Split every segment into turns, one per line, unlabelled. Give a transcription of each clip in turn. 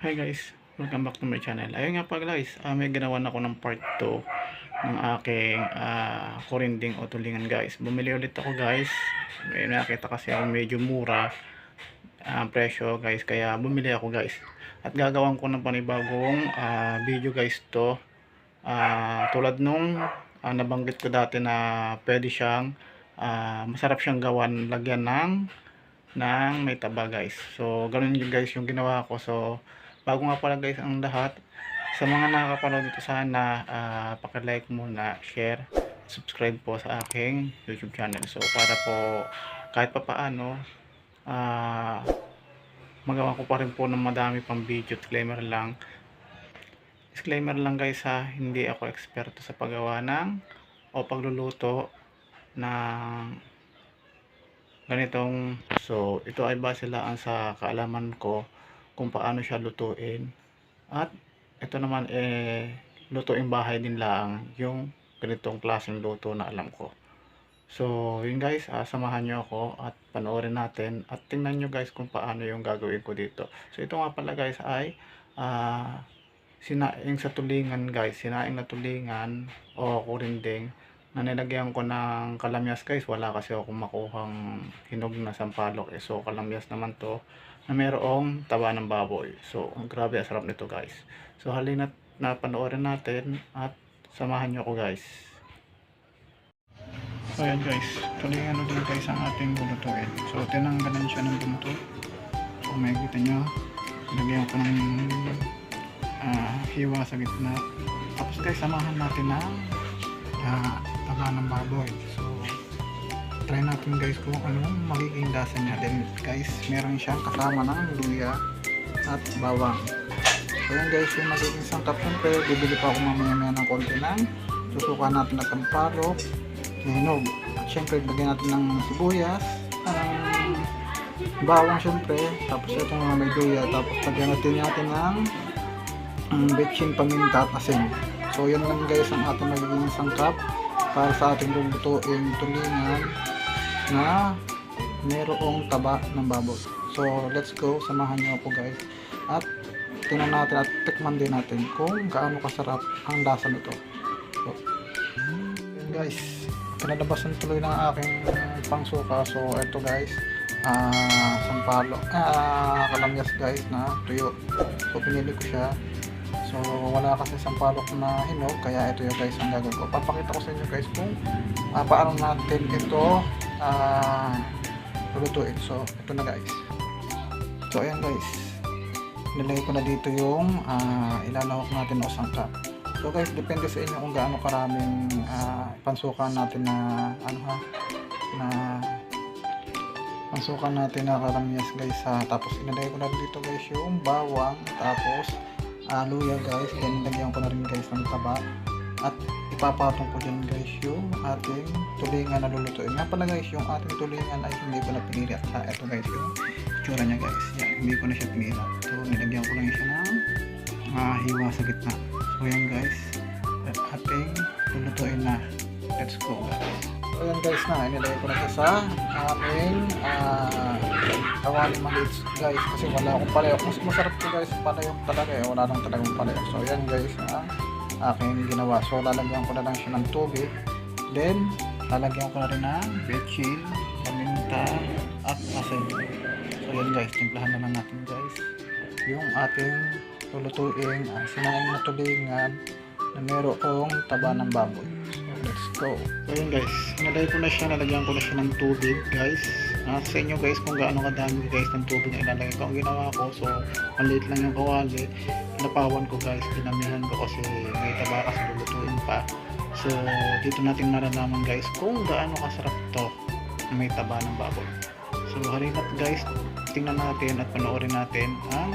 Hi guys, welcome back to my channel. Ayun nga pa guys, may ginawa na ako ng part 2 ng aking kurinding o tulingan guys. Bumili ulit ako guys. May nakita kasi ako medyo mura ang presyo guys, kaya bumili ako guys. At gagawin ko ng panibagong video guys to. Tulad nung nabanggit ko dati na pwede siyang masarap siyang gawan, lagyan ng may taba guys. So ganoon yun guys yung ginawa ko. So bago nga pala guys ang lahat, sa mga nakakapanood dito, sana paki-like muna, share, subscribe po sa aking YouTube channel. So para po kahit pa paano magawa ko pa rin po ng madami pang video. Disclaimer lang guys ha, hindi ako eksperto sa paggawa o pagluluto ng ganitong. So ito ay base lang sa kaalaman ko kung paano siya lutuin, at ito naman lutuin bahay din lang yung ganitong klaseng luto na alam ko. So yun guys, samahan nyo ako at panoorin natin at tingnan nyo guys kung paano yung gagawin ko dito. So ito nga pala guys ay sinaing sa tulingan guys, sinaing na tulingan o kurinding na nilagyan ko ng kalamyas guys. Wala kasi ako makuhang hinog na sampalok so kalamyas naman to na mayroong taba ng baboy. So grabe ang sarap nito guys. So halina na panoorin natin at samahan nyo ako guys. So ayan guys, tulingan din guys ang ating lulutuin. So tinanggalan siya ng bunto. So makikita nyo, nilagyan ko ng hiwa sa gitna. Tapos guys, samahan natin ng taba ng baboy. So try natin guys kung anong magiging lasa niya. Then guys, meron siyang kasama ng luya at bawang. So yan guys, yung magiging sangkap. Siyempre bibili pa ako mamaya ng konti ng susuka natin na sampalok, hinog. At siyempre lagyan natin ng sibuyas, bawang siyempre, tapos itong mga may luya, tapos lagyan natin ng betchin, paminta at asin. So yan lang guys ang ating magiging sangkap para sa ating lulutuin tulingan na mayroong taba ng baboy. So let's go, samahan niyo ako guys at tingnan natin at tikman din natin kung gaano kasarap ang lasa nito. So yan guys, pinalabasan tuloy ng aking pangsuka. So ito guys, sampalo, kalamyas guys na tuyo. So pinili ko siya. So wala kasi sampalok na hinog, kaya ito yung guys ang gagawin ko. Papakita ko sa inyo guys kung paano natin ito lulutuin. So ito na guys. So ayan guys, nilagay ko na dito yung ilalawak natin o sangkap. So guys, depende sa inyo kung gaano karaming pansukan natin na kalamyas guys tapos inilagay ko na dito guys yung bawang, tapos luya guys, then lagyan ko na rin guys ng taba at ipapatong ko dyan guys yung ating tulingan na lulutuin. Nga pala guys, yung ating tulingan ay hindi ko na pinili at ito guys yung itsura nya guys. Yan, hindi ko na siya pinili. So nilagyan ko lang siya ng hiwa sa gitna. So yan guys, ating lulutuin na. Let's go guys. So yan guys na, inilagay ko na siya sa aming kawali maliit guys, kasi wala akong palayok. Mas masarap ko guys palayok talaga wala nang talagang palayok. So yan guys aking ginawa. So lalagyan ko na lang siya ng tubig, then lalagyan ko na rin ng betchin, paminta at asin. So yan guys, timplahan na lang natin guys yung ating lulutuin sinaing na tulingan na mayroong taba ng baboy. So let's go. So yun guys, nalagay ko na siya, nalagyan ko na siya ng tubig guys. Sa inyo guys kung gaano kadami guys ng tubig na ilalagay ko. Ang ginawa ko, so maliit lang yung kawali, napawan ko guys, dinamihan ko kasi may taba kasi lulutuin pa. So dito natin malalaman guys kung gaano kasarap to na may taba ng baboy. So halina't guys, tingnan natin at panoorin natin ang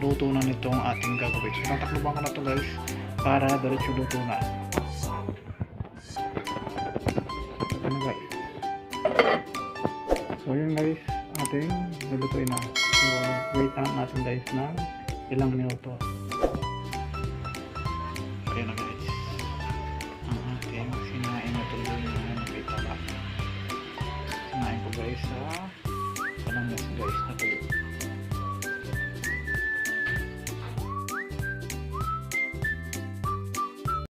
luto na nitong ating gagawin. So tatakluban ko na to guys para diretso luto na. Ano guys, so yun guys, ating lulutuin na. So wait natin guys na ilang minuto. So yun na guys, ang ating sinain na tuloy na may taba. Sinain ko guys sa